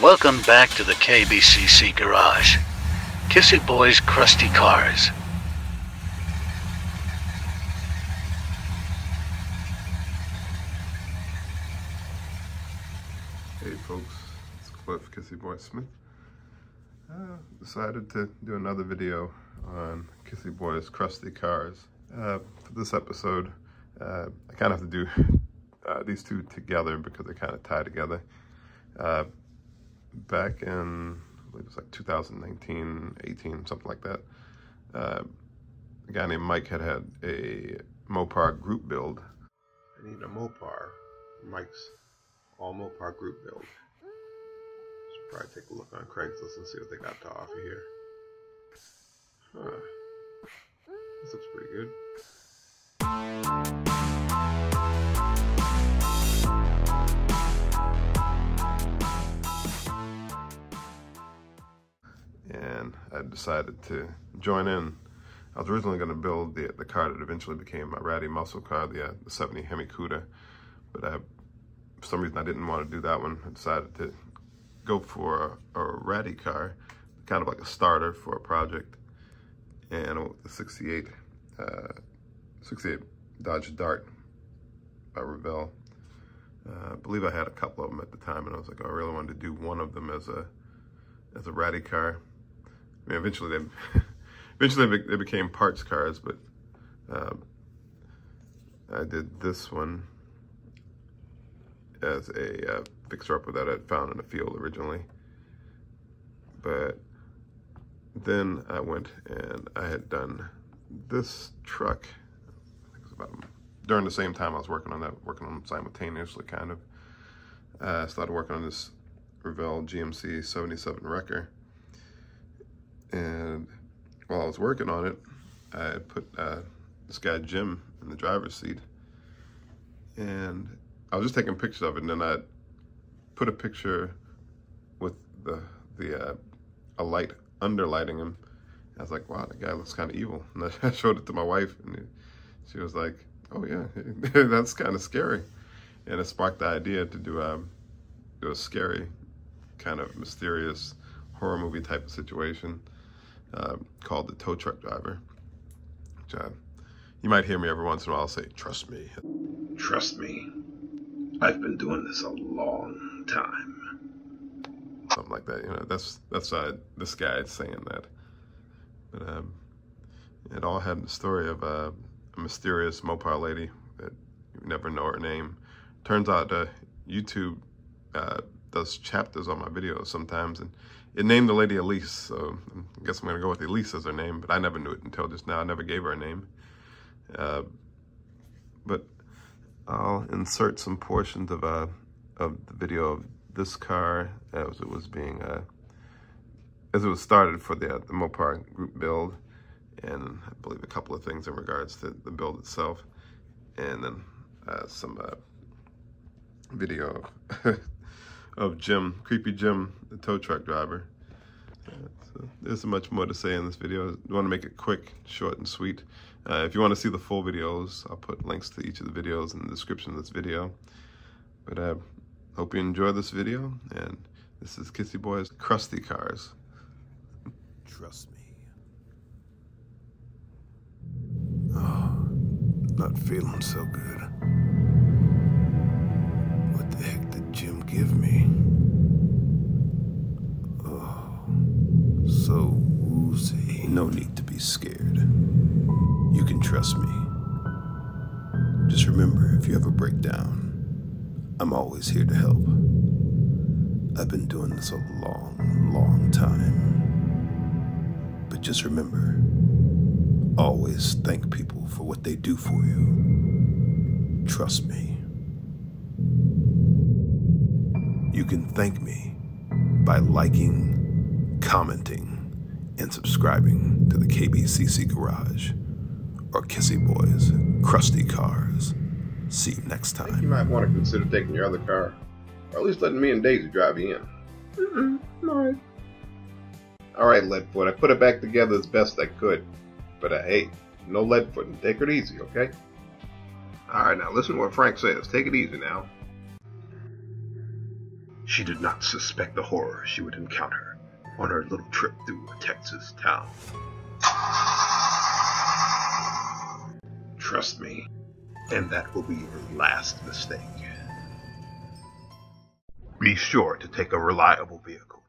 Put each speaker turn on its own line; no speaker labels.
Welcome back to the KBCC garage. Kissyboy's Crusty Cars.
Hey folks, it's Cliff, Kissyboy Smith. Decided to do another video on Kissyboy's Crusty Cars. For this episode, I kind of have to do these two together because they kind of tie together. Back in, I believe it was like 2019, 18, something like that, a guy named Mike had a Mopar group build. I need a Mopar, Mike's all Mopar group build. Should probably take a look on Craigslist and see what they got to offer here. This looks pretty good. And I decided to join in. I was originally going to build the car that eventually became my ratty muscle car, the 70 Hemi Cuda, but for some reason I didn't want to do that one. I decided to go for a ratty car, kind of like a starter for a project, and I went with the 68 Dodge Dart by Revell. I believe I had a couple of them at the time, and I was like, I really wanted to do one of them as a ratty car. I mean, eventually they became parts cars, but I did this one as a fixer-upper that I'd found in the field originally. But then I went and I had done this truck. I think it was about during the same time I was working on them simultaneously, kind of. I started working on this Revell GMC 77 Wrecker. And while I was working on it, I had put this guy Jim in the driver's seat, and I was just taking pictures of it, and then I put a picture with a light underlighting him. I was like, wow, that guy looks kind of evil. And I showed it to my wife, and she was like, oh yeah, that's kind of scary. And it sparked the idea to do a scary, kind of mysterious horror movie type of situation. Called The Tow Truck Driver, which you might hear me every once in a while say, trust me. Trust me. I've been doing this a long time. Something like that, you know, that's this guy saying that. But it all had the story of a mysterious Mopar lady that you never know her name. Turns out YouTube does chapters on my videos sometimes, and it named the lady Elise, so I guess I'm going to go with Elise as her name, but I never knew it until just now. I never gave her a name. But I'll insert some portions of the video of this car as it was started for the Mopar group build, and I believe a couple of things in regards to the build itself, and then some video of Jim, Creepy Jim, the tow truck driver. So there's much more to say in this video. I want to make it quick, short, and sweet. If you want to see the full videos, I'll put links to each of the videos in the description of this video. But I hope you enjoy this video, and this is Kissyboy's Crusty Cars. Trust me. Oh, not feeling so good. What the heck did Jim give me? Oh, so woozy. No need to be scared. You can trust me. Just remember, if you ever break down, I'm always here to help. I've been doing this a long, long time. But just remember, always thank people for what they do for you. Trust me. You can thank me by liking, commenting, and subscribing to the KBCC Garage or Kissyboy's Crusty Cars. See you next time. I think you might want to consider taking your other car, or at least letting me and Daisy drive you in. Alright. Alright, Leadfoot, I put it back together as best I could. But hey, no Leadfoot, and take it easy, okay? Alright, now listen to what Frank says. Take it easy now.
She did not suspect the horror she would encounter on her little trip through a Texas town. Trust me, and that will be your last mistake. Be sure to take a reliable vehicle.